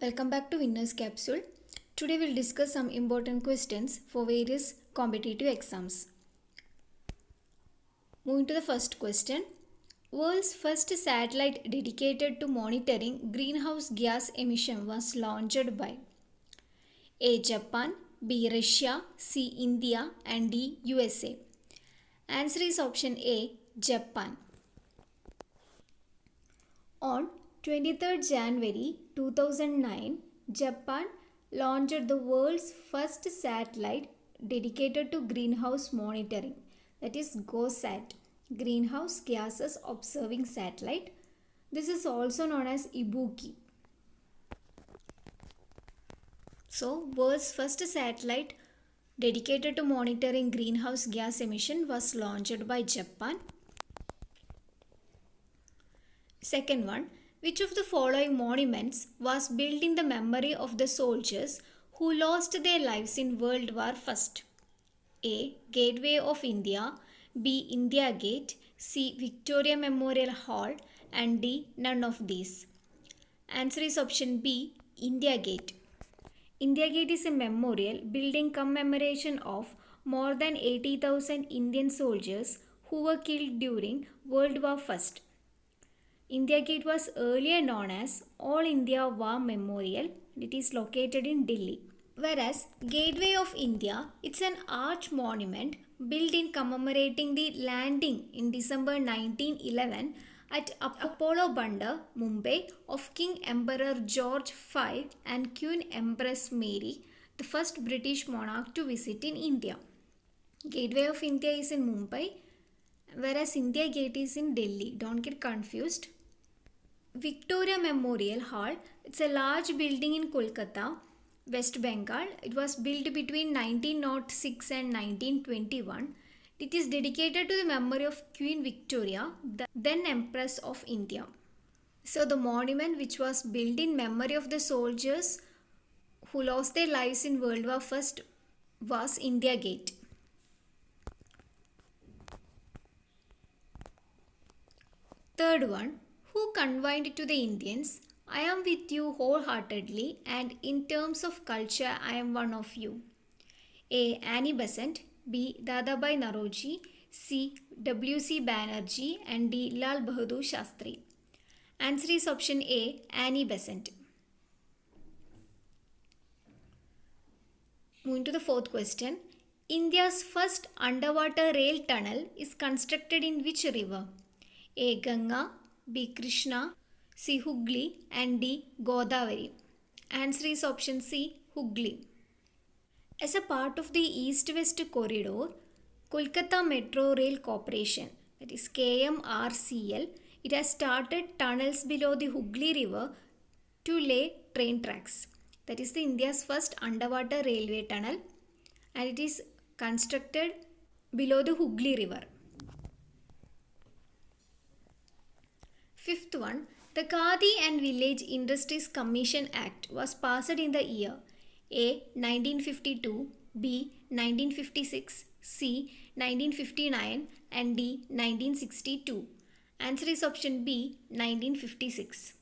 Welcome back to Winners Capsule. Today we'll discuss some important questions for various competitive exams. Moving to the first question. World's first satellite dedicated to monitoring greenhouse gas emission was launched by A. Japan, B. Russia, C. India and D. USA. Answer is option A. Japan. On 23rd January 2009, Japan launched the world's first satellite dedicated to greenhouse monitoring, that is GOSAT, Greenhouse Gases Observing Satellite. This is also known as Ibuki. So, world's first satellite dedicated to monitoring greenhouse gas emission was launched by Japan. Second one, which of the following monuments was built in the memory of the soldiers who lost their lives in World War I? A. Gateway of India, B. India Gate, C. Victoria Memorial Hall and D. None of these. Answer is option B. India Gate. India Gate is a memorial built in commemoration of more than 80,000 Indian soldiers who were killed during World War I. India Gate was earlier known as All India War Memorial. It is located in Delhi. Whereas Gateway of India, it's an arch monument built in commemorating the landing in December 1911 at Apollo Bandar, Mumbai, of King Emperor George V and Queen Empress Mary, the first British monarch to visit in India. Gateway of India is in Mumbai, whereas India Gate is in Delhi. Don't get confused. Victoria Memorial Hall, it's a large building in Kolkata, West Bengal. It was built between 1906 and 1921. It is dedicated to the memory of Queen Victoria, the then Empress of India. So the monument which was built in memory of the soldiers who lost their lives in World War I was India Gate. Third one, who confided to the Indians, I am with you wholeheartedly and in terms of culture I am one of you? A. Annie Besant, B. Dadabhai Naoroji, C. W.C. Banerjee and D. Lal Bahadur Shastri. Answer is option A. Annie Besant. Moving to the fourth question. India's first underwater rail tunnel is constructed in which river? A. Ganga, B. Krishna, C. Hooghly and D. Godavari. Answer is option C. Hooghly. As a part of the East-West Corridor, Kolkata Metro Rail Corporation, that is KMRCL, it has started tunnels below the Hooghly River to lay train tracks. That is India's first underwater railway tunnel and it is constructed below the Hooghly River. Fifth one, the Khadi and Village Industries Commission Act was passed in the year A. 1952, B. 1956, C. 1959 and D. 1962. Answer is option B. 1956.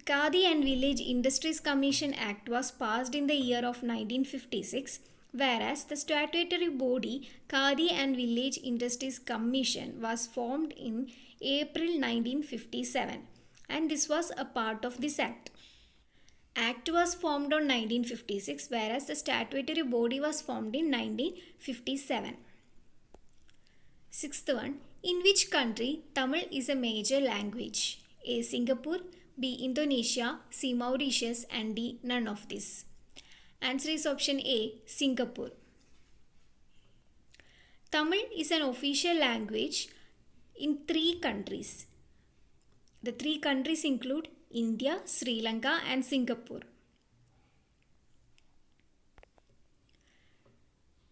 Khadi and Village Industries Commission Act was passed in the year of 1956, whereas the statutory body Khadi and Village Industries Commission was formed in April 1957 and this was a part of this act. Act was formed on 1956 whereas the statutory body was formed in 1957. Sixth one, in which country Tamil is a major language? A. Singapore, B. Indonesia, C. Mauritius and D. None of this. Answer is option A. Singapore. Tamil is an official language in 3 countries. The 3 countries include India, Sri Lanka and Singapore.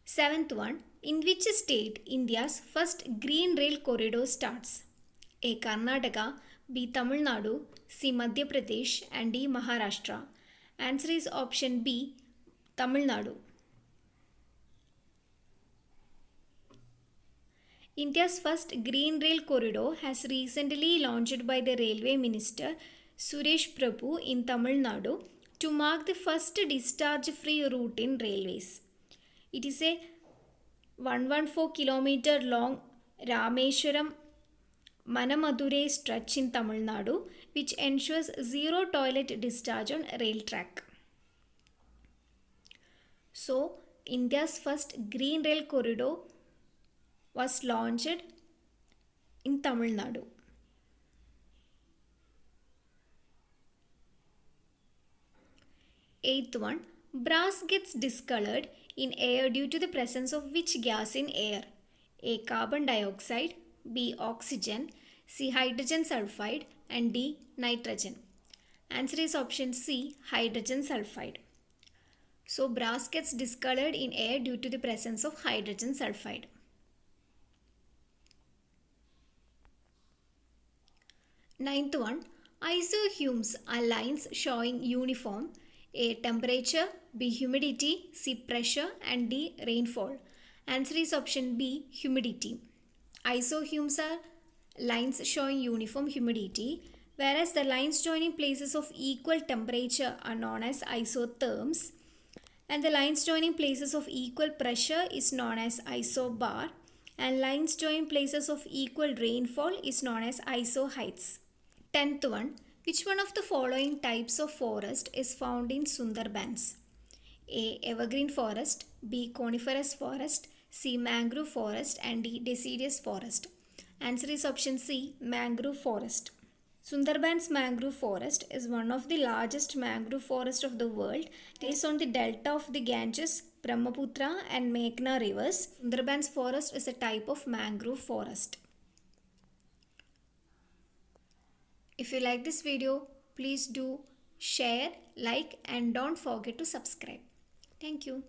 Seventh one, in which state India's first green rail corridor starts? A. Karnataka, B. Tamil Nadu, C. Madhya Pradesh and D. Maharashtra. Answer is option B. Tamil Nadu. India's first green rail corridor has recently launched by the Railway Minister Suresh Prabhu in Tamil Nadu to mark the first discharge-free route in railways. It is a 114 km long Rameswaram Manamadurai stretch in Tamil Nadu, which ensures zero toilet discharge on rail track. So, India's first green rail corridor was launched in Tamil Nadu. Eighth one, brass gets discolored in air due to the presence of which gas in air? A. Carbon dioxide, B. Oxygen, C. Hydrogen sulfide, and D. Nitrogen. Answer is option C. Hydrogen sulfide. So brass gets discolored in air due to the presence of hydrogen sulfide. Ninth one, isohumes are lines showing uniform A. Temperature, B. Humidity, C. Pressure, and D. Rainfall. Answer is option B. Humidity. Isohumes are lines showing uniform humidity, whereas the lines joining places of equal temperature are known as isotherms, and the lines joining places of equal pressure is known as isobar, and lines joining places of equal rainfall is known as isoheights. 10th one, which one of the following types of forest is found in Sundarbans? A. Evergreen forest, B. Coniferous forest, C. Mangrove forest, and D. deciduous forest. Answer is option C. Mangrove forest. Sundarbans mangrove forest is one of the largest mangrove forests of the world. It is on the delta of the Ganges, Brahmaputra, and Meghna rivers. Sundarbans forest is a type of mangrove forest. If you like this video, please do share, like, and don't forget to subscribe. Thank you.